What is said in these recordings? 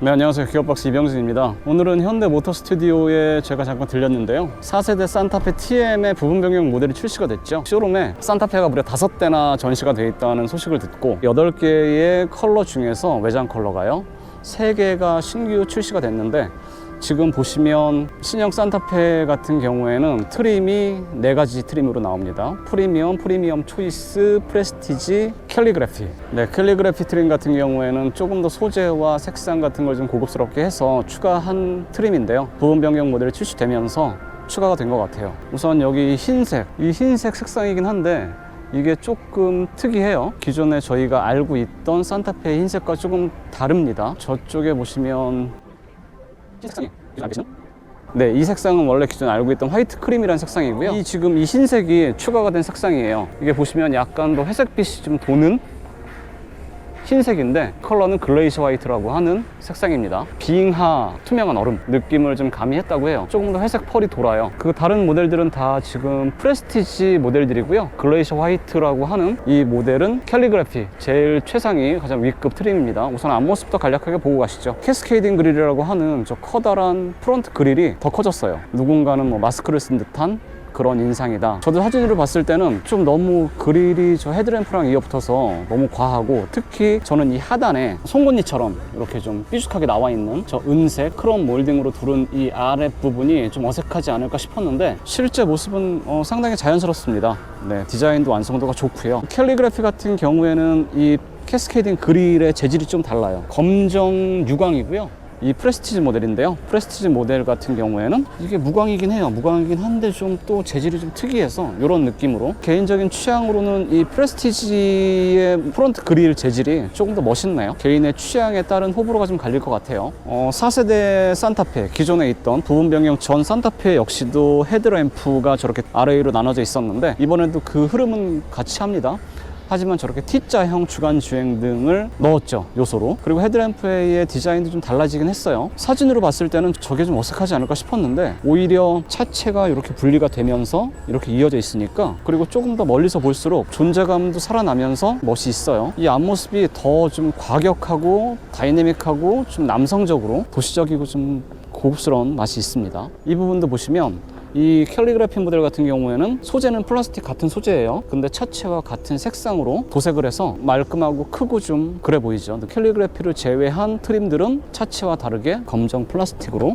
네, 안녕하세요. 기업박스 이병진입니다. 오늘은 현대 모터 스튜디오에 제가 잠깐 들렸는데요. 4세대 산타페 TM의 부분 변경 모델이 출시가 됐죠. 쇼룸에 산타페가 무려 5대나 전시가 되어 있다는 소식을 듣고 8개의 컬러 중에서 외장 컬러가요 3개가 신규 출시가 됐는데, 지금 보시면 신형 산타페 같은 경우에는 트림이 4가지 트림으로 나옵니다. 프리미엄, 프리미엄 초이스, 프레스티지, 캘리그래피. 네, 캘리그래피 트림 같은 경우에는 조금 더 소재와 색상 같은 걸 좀 고급스럽게 해서 추가한 트림인데요. 부분 변경 모델이 출시되면서 추가가 된 것 같아요. 우선 여기 흰색, 이 흰색 색상이긴 한데 이게 조금 특이해요. 기존에 저희가 알고 있던 산타페 흰색과 조금 다릅니다. 저쪽에 보시면 이 색상이 네, 이 색상은 원래 기존에 알고 있던 화이트 크림이라는 색상이고요. 지금 이 흰색이 추가가 된 색상이에요. 이게 보시면 약간 더 회색빛이 좀 도는 흰색인데 컬러는 글레이셔 화이트라고 하는 색상입니다. 빙하, 투명한 얼음 느낌을 좀 가미했다고 해요. 조금 더 회색 펄이 돌아요. 그 다른 모델들은 다 지금 프레스티지 모델들이고요. 글레이셔 화이트라고 하는 이 모델은 캘리그래피, 제일 최상위 가장 위급 트림입니다. 우선 앞모습부터 간략하게 보고 가시죠. 캐스케이딩 그릴이라고 하는 저 커다란 프론트 그릴이 더 커졌어요. 누군가는 뭐 마스크를 쓴 듯한 그런 인상이다. 저도 사진으로 봤을 때는 좀 너무 그릴이 저 헤드램프랑 이어붙어서 너무 과하고, 특히 저는 이 하단에 송곳니처럼 이렇게 좀 삐죽하게 나와 있는 저 은색 크롬 몰딩으로 두른 이 아랫부분이 좀 어색하지 않을까 싶었는데 실제 모습은 상당히 자연스럽습니다. 네, 디자인도 완성도가 좋고요. 캘리그래피 같은 경우에는 이 캐스케이딩 그릴의 재질이 좀 달라요. 검정 유광이고요. 이 프레스티지 모델인데요. 프레스티지 모델 같은 경우에는 이게 무광이긴 해요. 무광이긴 한데 좀 또 재질이 좀 특이해서 이런 느낌으로, 개인적인 취향으로는 이 프레스티지의 프론트 그릴 재질이 조금 더 멋있네요. 개인의 취향에 따른 호불호가 좀 갈릴 것 같아요. 4세대 산타페, 기존에 있던 부분 변경 전 산타페 역시도 헤드램프가 저렇게 아래위로 나눠져 있었는데 이번에도 그 흐름은 같이 합니다. 하지만 저렇게 T자형 주간 주행등을 넣었죠, 요소로. 그리고 헤드램프의 디자인도 좀 달라지긴 했어요. 사진으로 봤을 때는 저게 좀 어색하지 않을까 싶었는데 오히려 차체가 이렇게 분리가 되면서 이렇게 이어져 있으니까, 그리고 조금 더 멀리서 볼수록 존재감도 살아나면서 멋이 있어요. 이 앞모습이 더 좀 과격하고 다이내믹하고 좀 남성적으로 도시적이고 좀 고급스러운 맛이 있습니다. 이 부분도 보시면 이 캘리그래피 모델 같은 경우에는 소재는 플라스틱 같은 소재예요. 근데 차체와 같은 색상으로 도색을 해서 말끔하고 크고 좀 그래 보이죠. 캘리그래피를 제외한 트림들은 차체와 다르게 검정 플라스틱으로.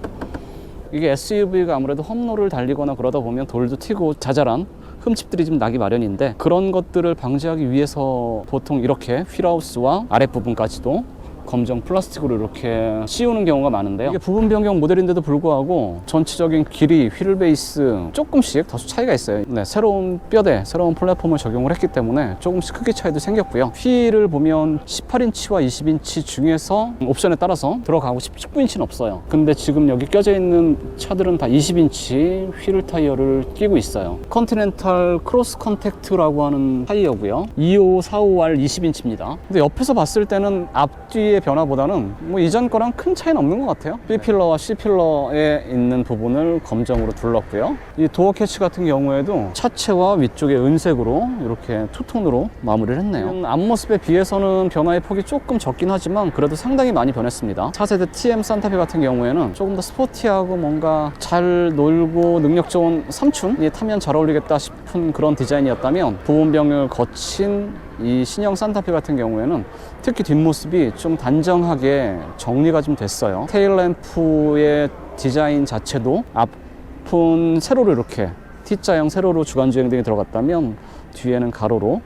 이게 SUV가 아무래도 험로를 달리거나 그러다 보면 돌도 튀고 자잘한 흠집들이 좀 나기 마련인데, 그런 것들을 방지하기 위해서 보통 이렇게 휠하우스와 아랫부분까지도 검정 플라스틱으로 이렇게 씌우는 경우가 많은데요. 이게 부분 변경 모델인데도 불구하고 전체적인 길이, 휠 베이스 조금씩 다소 차이가 있어요. 네, 새로운 뼈대, 새로운 플랫폼을 적용을 했기 때문에 조금씩 크기 차이도 생겼고요. 휠을 보면 18인치와 20인치 중에서 옵션에 따라서 들어가고 19인치는 없어요. 근데 지금 여기 껴져 있는 차들은 다 20인치 휠 타이어를 끼고 있어요. 컨티넨탈 크로스 컨택트라고 하는 타이어고요. 2545R 20인치입니다. 근데 옆에서 봤을 때는 앞뒤에 변화보다는 뭐 이전 거랑 큰 차이는 없는 것 같아요. B필러와 C필러에 있는 부분을 검정으로 둘렀고요. 이 도어 캐치 같은 경우에도 차체와 위쪽에 은색으로 이렇게 투톤으로 마무리를 했네요. 앞모습에 비해서는 변화의 폭이 조금 적긴 하지만 그래도 상당히 많이 변했습니다. 4세대 TM 산타페 같은 경우에는 조금 더 스포티하고 뭔가 잘 놀고 능력 좋은 삼촌이 타면 잘 어울리겠다 싶은 그런 디자인이었다면, 부분 변경을 거친 이 신형 산타페 같은 경우에는 특히 뒷모습이 좀 단정하게 정리가 좀 됐어요. 테일램프의 디자인 자체도 앞은 세로로 이렇게 T자형 세로로 주간주행등이 들어갔다면 뒤에는 가로로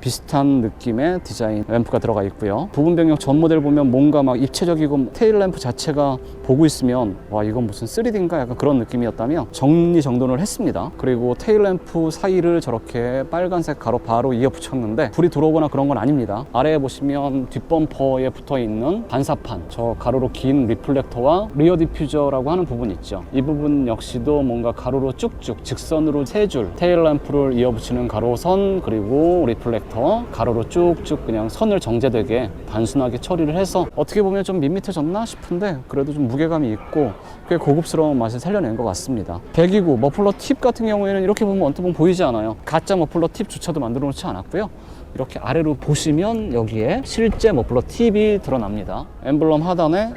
비슷한 느낌의 디자인 램프가 들어가 있고요. 부분 변경 전 모델 보면 뭔가 막 입체적이고 테일 램프 자체가 보고 있으면 와, 이건 무슨 3D인가 약간 그런 느낌이었다면 정리정돈을 했습니다. 그리고 테일 램프 사이를 저렇게 빨간색 가로 바로 이어 붙였는데 불이 들어오거나 그런 건 아닙니다. 아래에 보시면 뒷범퍼에 붙어 있는 반사판, 저 가로로 긴 리플렉터와 리어 디퓨저라고 하는 부분 있죠. 이 부분 역시도 뭔가 가로로 쭉쭉 직선으로 3줄 테일 램프를 이어 붙이는 가로선, 그리고 리플렉터, 여기부터 가로로 쭉쭉 그냥 선을 정제되게 단순하게 처리를 해서 어떻게 보면 좀 밋밋해졌나 싶은데 그래도 좀 무게감이 있고 꽤 고급스러운 맛을 살려낸 것 같습니다. 129 머플러 팁 같은 경우에는 이렇게 보면 언뜻 보면 보이지 않아요. 가짜 머플러 팁조차도 만들어 놓지 않았고요. 이렇게 아래로 보시면 여기에 실제 머플러 팁이 드러납니다. 엠블럼 하단에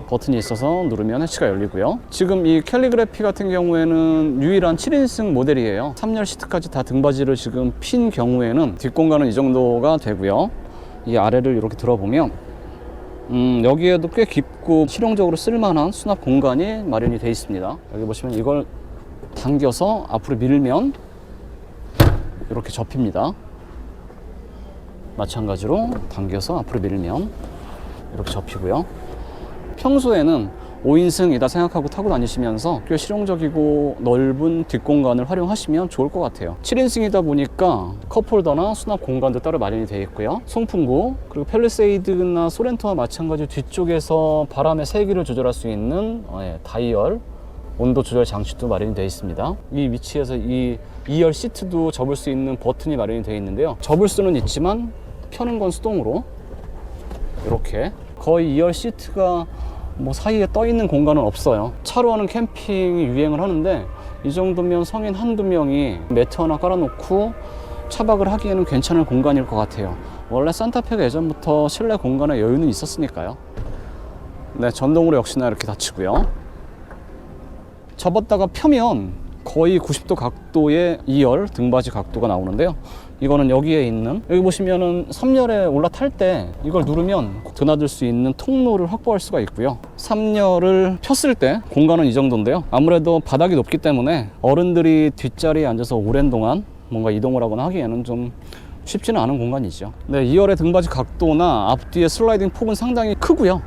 버튼이 있어서 누르면 해치가 열리고요. 지금 이 캘리그래피 같은 경우에는 유일한 7인승 모델이에요. 3열 시트까지 다 등받이를 지금 핀 경우에는 뒷공간은 이 정도가 되고요. 이 아래를 이렇게 들어보면 여기에도 꽤 깊고 실용적으로 쓸만한 수납 공간이 마련이 되어 있습니다. 여기 보시면 이걸 당겨서 앞으로 밀면 이렇게 접힙니다. 마찬가지로 당겨서 앞으로 밀면 이렇게 접히고요. 평소에는 5인승이다 생각하고 타고 다니시면서 꽤 실용적이고 넓은 뒷공간을 활용하시면 좋을 것 같아요. 7인승이다 보니까 컵홀더나 수납 공간도 따로 마련이 되어 있고요. 송풍구 그리고 팰리세이드나 소렌토와 마찬가지로 뒤쪽에서 바람의 세기를 조절할 수 있는 다이얼 온도 조절 장치도 마련이 되어 있습니다. 이 위치에서 이 2열 시트도 접을 수 있는 버튼이 마련이 되어 있는데요. 접을 수는 있지만 펴는 건 수동으로 이렇게 거의 2열 시트가 뭐 사이에 떠 있는 공간은 없어요. 차로 하는 캠핑이 유행을 하는데 이 정도면 성인 한두 명이 매트 하나 깔아놓고 차박을 하기에는 괜찮은 공간일 것 같아요. 원래 산타페가 예전부터 실내 공간에 여유는 있었으니까요. 네, 전동으로 역시나 이렇게 닫히고요. 접었다가 펴면 거의 90도 각도의 2열 등받이 각도가 나오는데요. 이거는 여기에 있는 여기 보시면은 3열에 올라탈 때 이걸 누르면 드나들 수 있는 통로를 확보할 수가 있고요. 3열을 폈을 때 공간은 이 정도인데요. 아무래도 바닥이 높기 때문에 어른들이 뒷자리에 앉아서 오랜 동안 뭔가 이동을 하거나 하기에는 좀 쉽지는 않은 공간이죠. 네, 2열의 등받이 각도나 앞뒤의 슬라이딩 폭은 상당히 크고요.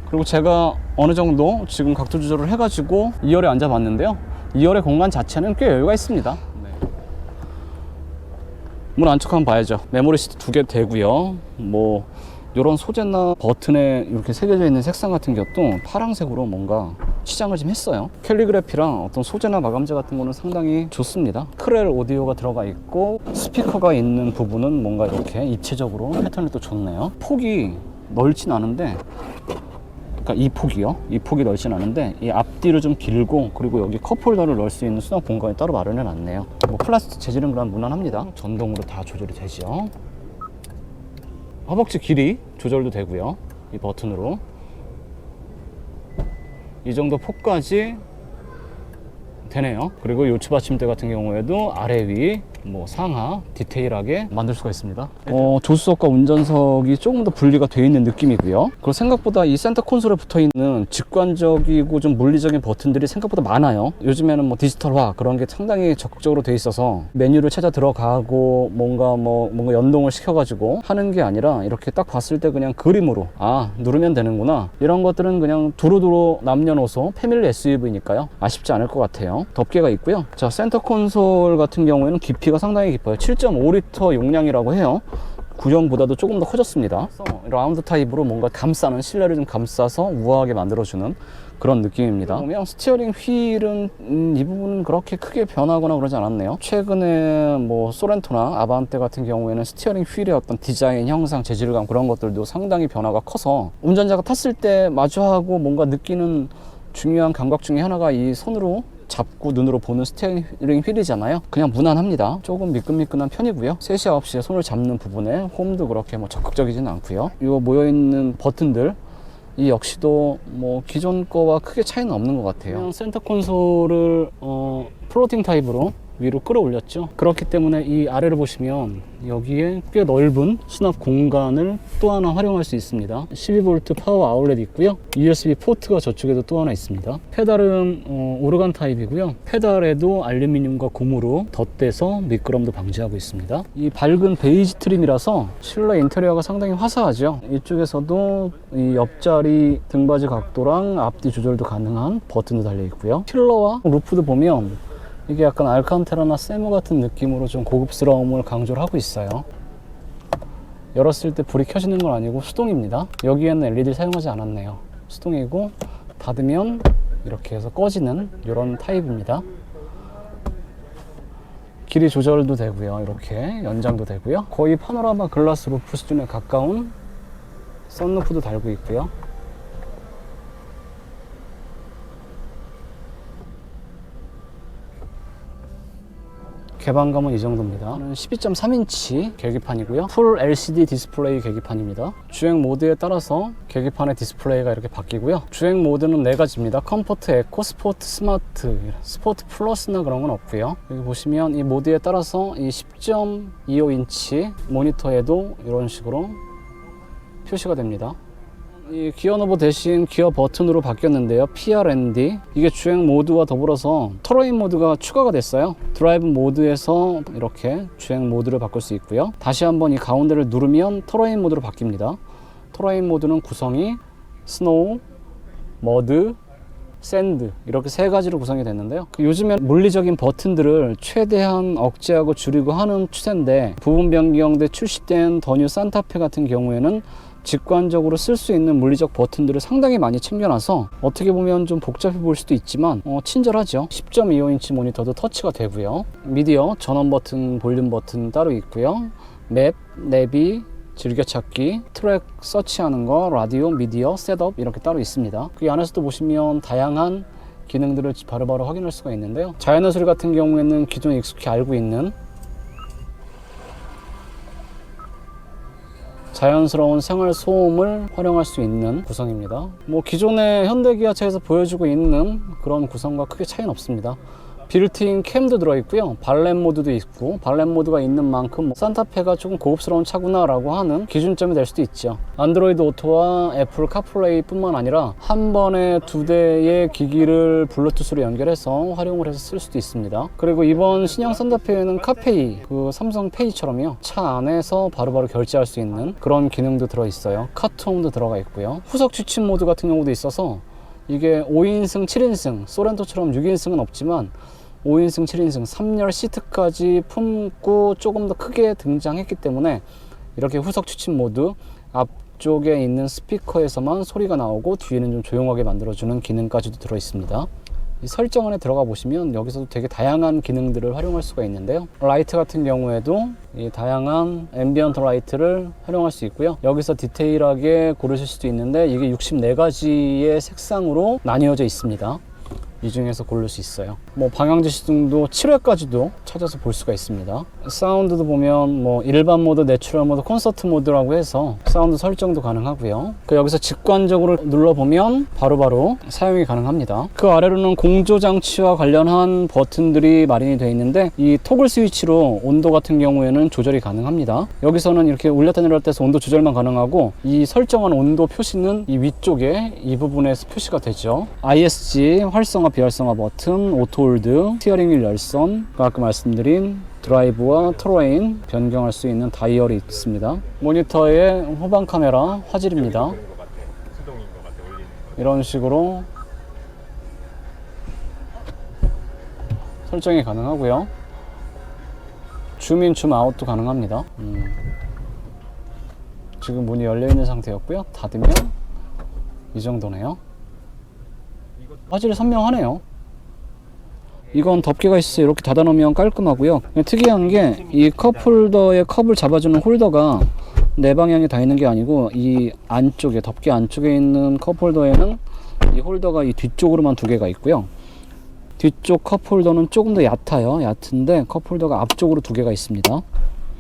그리고 제가 어느 정도 지금 각도 조절을 해가지고 2열에 앉아봤는데요. 2열의 공간 자체는 꽤 여유가 있습니다. 문 안쪽 한번 봐야죠. 메모리 시트 2개 되고요. 뭐 이런 소재나 버튼에 이렇게 새겨져 있는 색상 같은 것도 파란색으로 뭔가 치장을 좀 했어요. 캘리그래피랑 어떤 소재나 마감재 같은 거는 상당히 좋습니다. 크렐 오디오가 들어가 있고 스피커가 있는 부분은 뭔가 이렇게 입체적으로 패턴이 또 좋네요. 폭이 넓진 않은데 그러니까 이 폭이 넓진 않은데 이 앞뒤를 좀 길고 그리고 여기 컵홀더를 넣을 수 있는 수납 공간이 따로 마련해 놨네요. 뭐 플라스틱 재질은 그럼 무난합니다. 전동으로 다 조절이 되죠. 허벅지 길이 조절도 되고요. 이 버튼으로 이 정도 폭까지 되네요. 그리고 요추 받침대 같은 경우에도 아래 위 뭐 상하 디테일하게 만들 수가 있습니다. 조수석과 운전석이 조금 더 분리가 되어 있는 느낌이고요. 그리고 생각보다 이 센터 콘솔에 붙어 있는 직관적이고 좀 물리적인 버튼들이 생각보다 많아요. 요즘에는 뭐 디지털화 그런 게 상당히 적극적으로 되어 있어서 메뉴를 찾아 들어가고 뭔가 연동을 시켜가지고 하는 게 아니라 이렇게 딱 봤을 때 그냥 그림으로 누르면 되는구나, 이런 것들은 그냥 두루두루 남녀노소 패밀리 SUV니까요 아쉽지 않을 것 같아요. 덮개가 있고요. 자, 센터 콘솔 같은 경우에는 깊이가 상당히 깊어요. 7.5리터 용량이라고 해요. 구형보다도 조금 더 커졌습니다. 라운드 타입으로 뭔가 감싸는, 실내를 좀 감싸서 우아하게 만들어주는 그런 느낌입니다. 보면 스티어링 휠은 이 부분은 그렇게 크게 변하거나 그러지 않았네요. 최근에 뭐 소렌토나 아반떼 같은 경우에는 스티어링 휠의 어떤 디자인, 형상, 재질감 그런 것들도 상당히 변화가 커서 운전자가 탔을 때 마주하고 뭔가 느끼는 중요한 감각 중에 하나가 이 손으로 잡고 눈으로 보는 스티어링 휠이잖아요. 그냥 무난합니다. 조금 미끈미끈한 편이고요. 3시, 9시에 손을 잡는 부분에 홈도 그렇게 뭐 적극적이지는 않고요. 이 모여있는 버튼들 이 역시도 뭐 기존 거와 크게 차이는 없는 것 같아요. 그냥 센터 콘솔을 플로팅 타입으로 위로 끌어올렸죠. 그렇기 때문에 이 아래를 보시면 여기에 꽤 넓은 수납 공간을 또 하나 활용할 수 있습니다. 12V 파워 아울렛 있고요. USB 포트가 저쪽에도 또 하나 있습니다. 페달은 오르간 타입이고요. 페달에도 알루미늄과 고무로 덧대서 미끄럼도 방지하고 있습니다. 이 밝은 베이지 트림이라서 실내 인테리어가 상당히 화사하죠. 이쪽에서도 이 옆자리 등받이 각도랑 앞뒤 조절도 가능한 버튼도 달려 있고요. 킬러와 루프도 보면 이게 약간 알칸테라나 세무 같은 느낌으로 좀 고급스러움을 강조를 하고 있어요. 열었을 때 불이 켜지는 건 아니고 수동입니다. 여기에는 LED 사용하지 않았네요. 수동이고 닫으면 이렇게 해서 꺼지는 이런 타입입니다. 길이 조절도 되고요. 이렇게 연장도 되고요. 거의 파노라마 글라스 루프 수준에 가까운 선루프도 달고 있고요. 개방감은 이 정도입니다. 12.3인치 계기판이고요. 풀 LCD 디스플레이 계기판입니다. 주행 모드에 따라서 계기판의 디스플레이가 이렇게 바뀌고요. 주행 모드는 4가지입니다. 컴포트, 에코, 스포트, 스마트, 스포트 플러스나 그런 건 없고요. 여기 보시면 이 모드에 따라서 이 10.25인치 모니터에도 이런 식으로 표시가 됩니다. 이 기어 노브 대신 기어 버튼으로 바뀌었는데요. PRND. 이게 주행 모드와 더불어서 터레인 모드가 추가가 됐어요. 드라이브 모드에서 이렇게 주행 모드를 바꿀 수 있고요. 다시 한번 이 가운데를 누르면 터레인 모드로 바뀝니다. 터레인 모드는 구성이 스노우, 머드, 샌드 이렇게 3가지로 구성이 됐는데요. 요즘엔 물리적인 버튼들을 최대한 억제하고 줄이고 하는 추세인데 부분 변경돼 출시된 더 뉴 산타페 같은 경우에는 직관적으로 쓸 수 있는 물리적 버튼들을 상당히 많이 챙겨놔서 어떻게 보면 좀 복잡해 보일 수도 있지만 친절하죠. 10.25인치 모니터도 터치가 되고요. 미디어, 전원 버튼, 볼륨 버튼 따로 있고요. 맵, 내비, 즐겨찾기, 트랙 서치하는 거, 라디오, 미디어, 셋업 이렇게 따로 있습니다. 그 안에서도 보시면 다양한 기능들을 바로바로 확인할 수가 있는데요. 자연의 소리 같은 경우에는 기존에 익숙히 알고 있는 자연스러운 생활 소음을 활용할 수 있는 구성입니다. 기존의 현대기아차에서 보여주고 있는 그런 구성과 크게 차이는 없습니다. 빌트인 캠도 들어있고요. 발렛 모드도 있고, 발렛 모드가 있는 만큼 산타페가 조금 고급스러운 차구나 라고 하는 기준점이 될 수도 있죠. 안드로이드 오토와 애플 카플레이 뿐만 아니라 한 번에 2대의 기기를 블루투스로 연결해서 활용을 해서 쓸 수도 있습니다. 그리고 이번 신형 산타페에는 카페이, 삼성 페이처럼요, 차 안에서 바로바로 결제할 수 있는 그런 기능도 들어있어요. 카톡도 들어가 있고요. 후석 취침 모드 같은 경우도 있어서 이게 5인승, 7인승, 소렌토처럼 6인승은 없지만 5인승, 7인승, 3열 시트까지 품고 조금 더 크게 등장했기 때문에 이렇게 후석 취침 모드, 앞쪽에 있는 스피커에서만 소리가 나오고 뒤에는 좀 조용하게 만들어주는 기능까지도 들어있습니다. 이 설정 안에 들어가 보시면 여기서도 되게 다양한 기능들을 활용할 수가 있는데요. 라이트 같은 경우에도 이 다양한 앰비언트 라이트를 활용할 수 있고요. 여기서 디테일하게 고르실 수도 있는데 이게 64가지의 색상으로 나뉘어져 있습니다. 이 중에서 고를 수 있어요. 방향지시등도 7회까지도 찾아서 볼 수가 있습니다. 사운드도 보면 일반 모드, 내추럴 모드, 콘서트 모드라고 해서 사운드 설정도 가능하고요. 여기서 직관적으로 눌러보면 바로바로 사용이 가능합니다. 그 아래로는 공조 장치와 관련한 버튼들이 마련이 되어 있는데 이 토글 스위치로 온도 같은 경우에는 조절이 가능합니다. 여기서는 이렇게 올렸다 내렸다 해서 온도 조절만 가능하고 이 설정한 온도 표시는 이 위쪽에 이 부분에서 표시가 되죠. ISG 활성화 비활성화 버튼, 오토홀드, 스티어링 휠 열선, 아까 말씀드린 드라이브와 터레인 변경할 수 있는 다이얼이 있습니다. 모니터의 후방 카메라 화질입니다. 이런 식으로 설정이 가능하고요. 줌인, 줌아웃도 가능합니다. 지금 문이 열려 있는 상태였고요. 닫으면 이 정도네요. 화질이 선명하네요. 이건 덮개가 있어서 이렇게 닫아 놓으면 깔끔하고요. 특이한 게 이 컵홀더의 컵을 잡아주는 홀더가 네 방향이 다 있는 게 아니고 이 안쪽에, 덮개 안쪽에 있는 컵홀더에는 이 홀더가 이 뒤쪽으로만 2개가 있고요. 뒤쪽 컵홀더는 조금 더 얕은데 컵홀더가 앞쪽으로 2개가 있습니다.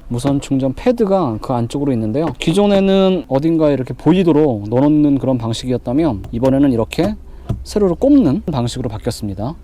무선 충전 패드가 그 안쪽으로 있는데요. 기존에는 어딘가에 이렇게 보이도록 넣어놓는 그런 방식이었다면 이번에는 이렇게 세로로 꼽는 방식으로 바뀌었습니다.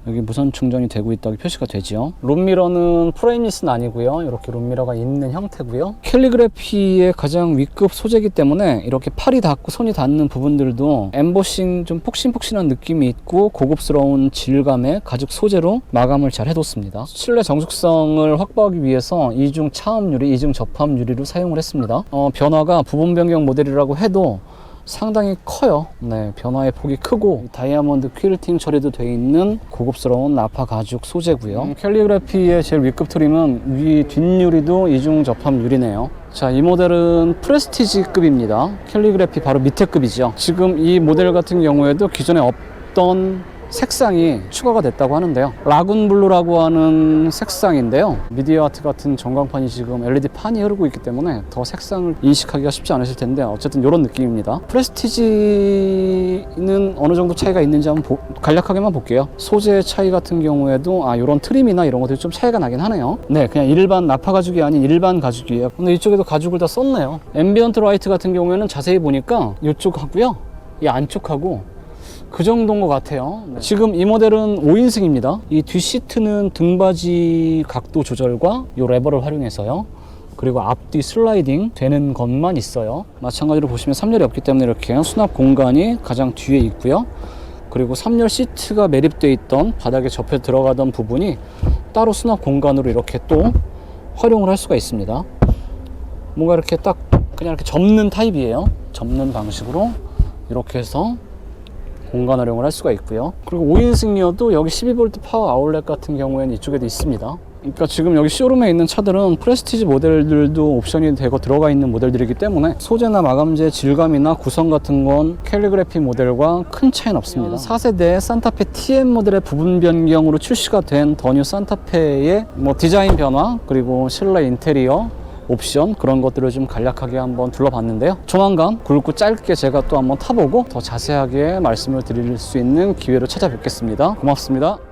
여기 무선 충전이 되고 있다고 표시가 되죠. 룸미러는 프레임리스는 아니고요. 이렇게 룸미러가 있는 형태고요. 캘리그래피의 가장 위급 소재이기 때문에 이렇게 팔이 닿고 손이 닿는 부분들도 엠보싱 좀 폭신폭신한 느낌이 있고 고급스러운 질감의 가죽 소재로 마감을 잘 해뒀습니다. 실내 정숙성을 확보하기 위해서 이중 차음 유리, 이중 접합 유리로 사용을 했습니다. 변화가 부분 변경 모델이라고 해도 상당히 커요. 네, 변화의 폭이 크고 다이아몬드 퀼팅 처리도 되어 있는 고급스러운 나파 가죽 소재고요. 캘리그래피의 제일 위급 트림은 위 뒷유리도 이중 접합 유리네요. 자, 이 모델은 프레스티지급입니다. 캘리그래피 바로 밑에 급이죠. 지금 이 모델 같은 경우에도 기존에 없던 색상이 추가가 됐다고 하는데요. 라군 블루라고 하는 색상인데요. 미디어 아트 같은 전광판이 지금 LED 판이 흐르고 있기 때문에 더 색상을 인식하기가 쉽지 않으실 텐데 어쨌든 이런 느낌입니다. 프레스티지는 어느 정도 차이가 있는지 한번 간략하게만 볼게요. 소재 차이 같은 경우에도 이런 트림이나 이런 것들이 좀 차이가 나긴 하네요. 네, 그냥 일반 나파 가죽이 아닌 일반 가죽이에요. 근데 이쪽에도 가죽을 다 썼네요. 앰비언트 라이트 같은 경우에는 자세히 보니까 이쪽하고요, 이 안쪽하고 그 정도인 것 같아요. 네. 지금 이 모델은 5인승입니다. 이 뒷시트는 등받이 각도 조절과 이 레버를 활용해서요. 그리고 앞뒤 슬라이딩 되는 것만 있어요. 마찬가지로 보시면 3열이 없기 때문에 이렇게 수납 공간이 가장 뒤에 있고요. 그리고 3열 시트가 매립되어 있던 바닥에 접혀 들어가던 부분이 따로 수납 공간으로 이렇게 또 활용을 할 수가 있습니다. 뭔가 이렇게 딱 그냥 이렇게 접는 타입이에요. 접는 방식으로 이렇게 해서 공간 활용을 할 수가 있고요. 그리고 5인승이어도 여기 12V 파워 아울렛 같은 경우에는 이쪽에도 있습니다. 그러니까 지금 여기 쇼룸에 있는 차들은 프레스티지 모델들도 옵션이 되고 들어가 있는 모델들이기 때문에 소재나 마감재 질감이나 구성 같은 건 캘리그래피 모델과 큰 차이는 없습니다. 4세대 산타페 TM 모델의 부분 변경으로 출시가 된 더 뉴 산타페의 디자인 변화, 그리고 실내 인테리어 옵션, 그런 것들을 좀 간략하게 한번 둘러봤는데요. 조만간 굵고 짧게 제가 또 한번 타보고 더 자세하게 말씀을 드릴 수 있는 기회로 찾아뵙겠습니다. 고맙습니다.